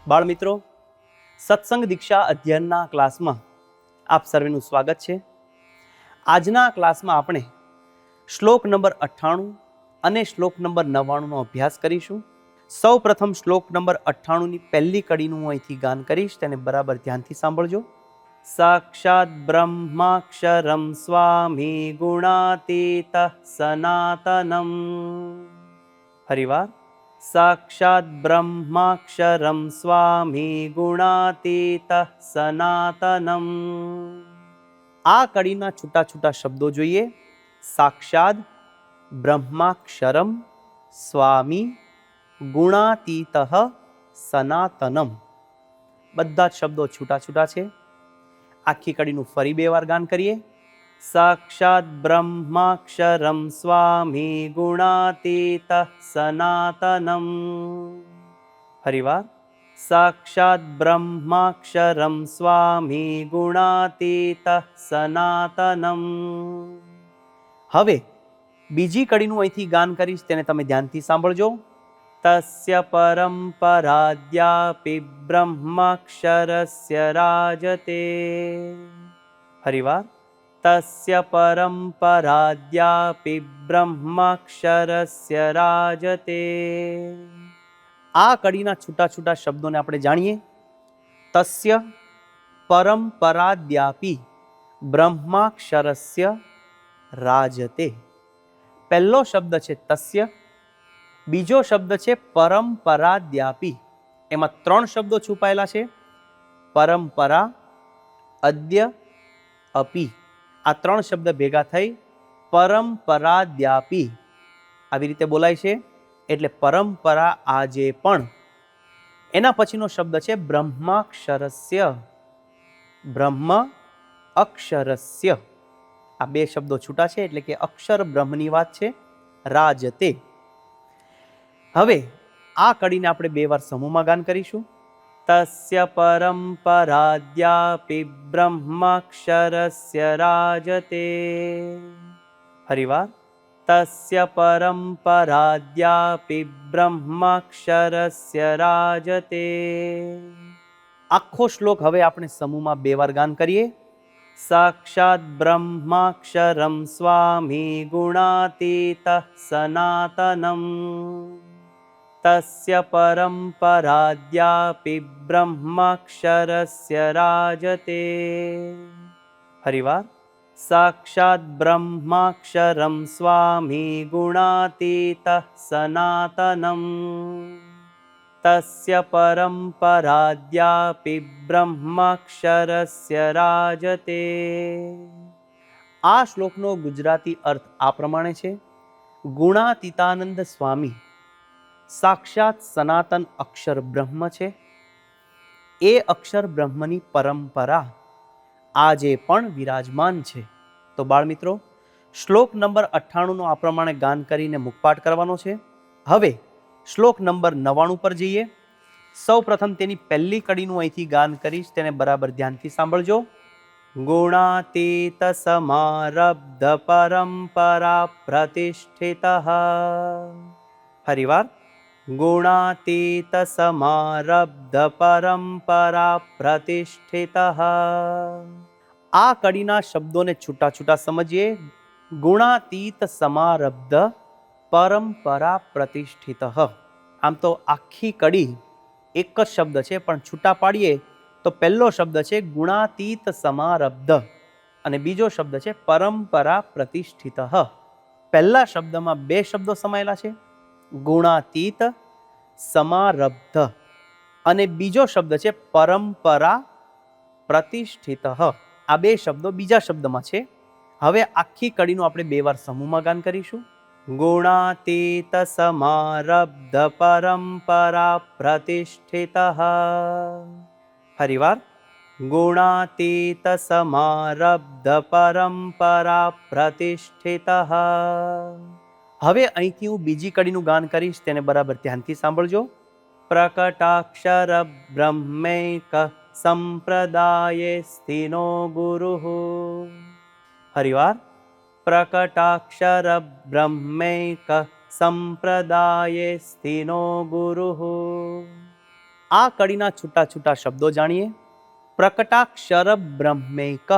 બાળમિત્રો, સત્સંગ દીક્ષા અધ્યયનના ક્લાસમાં આપ સર્વેનું સ્વાગત છે. આજના ક્લાસમાં આપણે શ્લોક નંબર 98 અને શ્લોક નંબર 99 નો અભ્યાસ કરીશું. સૌ પ્રથમ શ્લોક નંબર 98 ની પહેલી કડીનું હું અહીંથી ગાન કરીશ, તેને બરાબર ધ્યાનથી સાંભળજો. સાક્ષાત બ્રહ્માક્ષરમ સ્વામી ગુણાતીત સનાતનમ. ફરીવાર. સાક્ષાત બ્રહ્માક્ષરમ સ્વામી ગુણાતીત સનાતનમ. આ કડીના છૂટા છૂટા શબ્દો જોઈએ. સાક્ષાત બ્રહ્માક્ષરમ સ્વામી ગુણાતીત સનાતનમ. બધા જ શબ્દો છૂટા છૂટા છે. આખી કડીનું ફરી 2 વાર ગાન કરીએ. સાક્ષાત બ્રહ્માક્ષરમ સ્વામી ગુણાતીત સનાતનમ. ફરીવાર. સાક્ષાત બ્રહ્માક્ષરમ સ્વામી ગુણાતીત સનાતનમ. હવે બીજી કડીનું અહીંથી ગાન કરીશ, તેને તમે ધ્યાનથી સાંભળજો. તસ્ય પરંપરાદ્યાપી બ્રહ્માક્ષરસ્ય રાજતે. ફરીવાર. તસ્ય પરંપરાદ્યાપી બ્રહ્માક્ષરસ્ય રાજતે. આ કડીના છૂટા છૂટા શબ્દોને આપણે જાણીએ. તસ્ય પરંપરાદ્યાપી બ્રહ્માક્ષરસ્ય રાજતે. પહેલો શબ્દ છે તસ્ય, બીજો શબ્દ છે પરંપરાદ્યાપી. એમાં 3 શબ્દો છુપાયેલા છે. પરંપરા, અદ્ય, અપી. આ 3 શબ્દ ભેગા થઈ પરંપરાદ્યાપી આવી રીતે બોલાય છે. એટલે પરંપરા આજે પણ. એના પછીનો શબ્દ છે બ્રહ્માક્ષરસ્ય. બ્રહ્મ અક્ષરસ્ય. આ 2 શબ્દો છૂટા છે, એટલે કે અક્ષર બ્રહ્મની વાત છે. રાજતે. હવે આ કડીને આપણે 2 વાર સમૂહમાં ગાન કરીશું. તસ્ય પરંપરાદ્યાપી બ્રહ્માક્ષરસ્ય રાજતે. ફરીવાર. તસ્ય પરંપરાદ્યાપી બ્રહ્માક્ષરસ્ય રાજતે. આખો શ્લોક હવે આપણે સમૂહમાં 2 વાર ગાન કરીએ. સાક્ષાત બ્રહ્માક્ષરમ સ્વામી ગુણાતીત સનાતનમ. તસ્ય પરંપરાદ્યાપી બ્રહ્માક્ષરસ્ય રાજતે. ફરીવાર. સાક્ષાત બ્રહ્માક્ષરમ સ્વામી ગુણાતીત સનાતનમ. તસ્ય પરંપરાદ્યાપી બ્રહ્માક્ષરસ્ય રાજતે. આ શ્લોકનો ગુજરાતી અર્થ આ પ્રમાણે છે. ગુણાતીતાનંદ સ્વામી સાક્ષાત સનાતન અક્ષર બ્રહ્મ છે. એ અક્ષર બ્રહ્મની પરંપરા આજે પણ વિરાજમાન છે. તો બાળમિત્રો, શ્લોક નંબર 98 નો આ પ્રમાણે ગાન કરીને મુખપાઠ કરવાનો છે. હવે શ્લોક નંબર 99 પર જઈએ. સૌ પ્રથમ તેની પહેલી કડીનું અહીંથી ગાન કરીશ, તેને બરાબર ધ્યાનથી સાંભળજો. ગુણાતીત સમારબ્ધ પરંપરા પ્રતિષ્ઠિત. ફરીવાર. ગુણાતીત સમારબ્ધ પરંપરા પ્રતિષ્ઠિત. આ કડીના શબ્દોને છૂટા છૂટા સમજીએ. ગુણાતીત સમારબ્ધ પરંપરા પ્રતિષ્ઠિત. આમ તો આખી કડી એક જ શબ્દ છે, પણ છૂટા પાડીએ તો પહેલો શબ્દ છે ગુણાતીત સમારબ્ધ અને બીજો શબ્દ છે પરંપરા પ્રતિષ્ઠિત. પહેલા શબ્દમાં 2 શબ્દો સમાયેલા છે, ગુણાતીત સમારબ્ધ, અને બીજો શબ્દ છે પરંપરા પ્રતિષ્ઠિત. આ 2 શબ્દો બીજા શબ્દમાં છે. હવે આખી કડીનું આપણે 2 વાર સમૂહમાં ગાન કરીશું. ગુણાતીત સમારબ્ધ પરંપરા પ્રતિષ્ઠિત. ફરીવાર. ગુણાતીત સમારબ્ધ પરંપરા પ્રતિષ્ઠિત. હવે અહીંથી હું બીજી કડીનું ગાન કરીશ, તેને બરાબર ધ્યાનથી સાંભળજો. પ્રકટાક્ષર બ્રહ્મૈક સંપ્રદાયે સ્થિનો ગુરુઃ. ફરીવાર. પ્રકટાક્ષર બ્રહ્મૈક સંપ્રદાયે સ્થિનો ગુરુઃ. આ કડીના છૂટા છૂટા શબ્દો જાણીએ. પ્રકટાક્ષર બ્રહ્મૈકઃ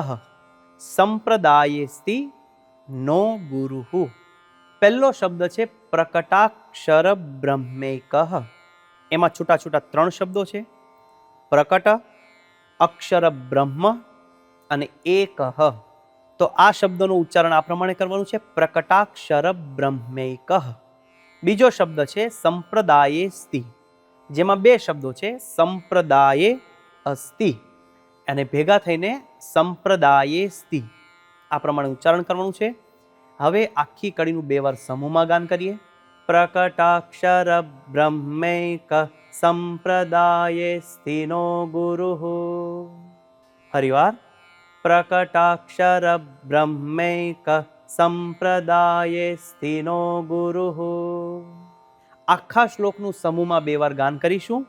સંપ્રદાયેસ્તિ નો ગુરુઃ. પહેલો શબ્દ છે પ્રકટાક્ષર બ્રહ્મૈકઃ. એમાં છૂટા છૂટા 3 શબ્દો છે, પ્રકટ, અક્ષર બ્રહ્મ અને એકઃ. તો આ શબ્દોનું ઉચ્ચારણ આ પ્રમાણે કરવાનું છે, પ્રકટાક્ષર બ્રહ્મૈકઃ. બીજો શબ્દ છે સંપ્રદાયેસ્તિ, જેમાં 2 શબ્દો છે, સંપ્રદાયે અસ્તિ અને ભેગા થઈને સંપ્રદાયેસ્તિ. આ પ્રમાણે ઉચ્ચારણ કરવાનું છે. હવે આખી કડીનું 2 વાર સમૂહમાં ગાન કરીએ. પ્રકટાક્ષર બ્રહ્મૈક સંપ્રદાયેસ્તિ નો ગુરુઃ. ફરીવાર. પ્રકટાક્ષર બ્રહ્મૈક સંપ્રદાયેસ્તિ નો ગુરુઃ. આખા શ્લોકનું સમૂહમાં 2 વાર ગાન કરીશું.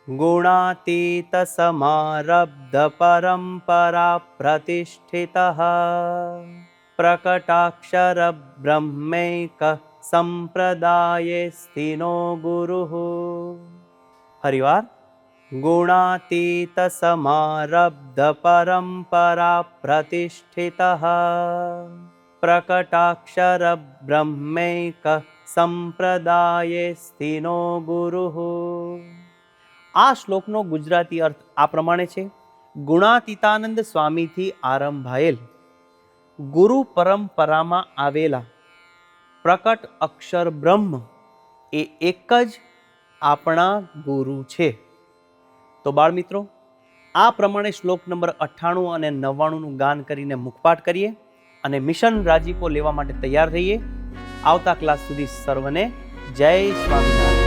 ગુણાતીત સમારબ્ધ પરંપરા પ્રતિષ્ઠિતઃ પ્રકટાક્ષર બ્રહ્મૈક સંપ્રદાયેસ્તિ નો ગુરુઃ. ફરીવાર. ગુણાતીત સમારબ્ધ પરંપરા પ્રતિષ્ઠિતઃ પ્રકટાક્ષર બ્રહ્મૈક સંપ્રદાયેસ્તિ નો ગુરુઃ. આ શ્લોકનો ગુજરાતી અર્થ આ પ્રમાણે છે. ગુણાતીતાનંદ સ્વામીથી આરંભાયેલ ગુરુ પરંપરામાં આવેલા પ્રકટ અક્ષર બ્રહ્મ એ એક જ આપણા ગુરુ છે. તો બાળ મિત્રો, આ પ્રમાણે શ્લોક નંબર 98 અને 99નું ગાન કરીને મુખપાઠ કરીએ અને મિશન રાજીપો લેવા માટે તૈયાર રહીએ. આવતા ક્લાસ સુધી સર્વને જય સ્વામિનારાયણ.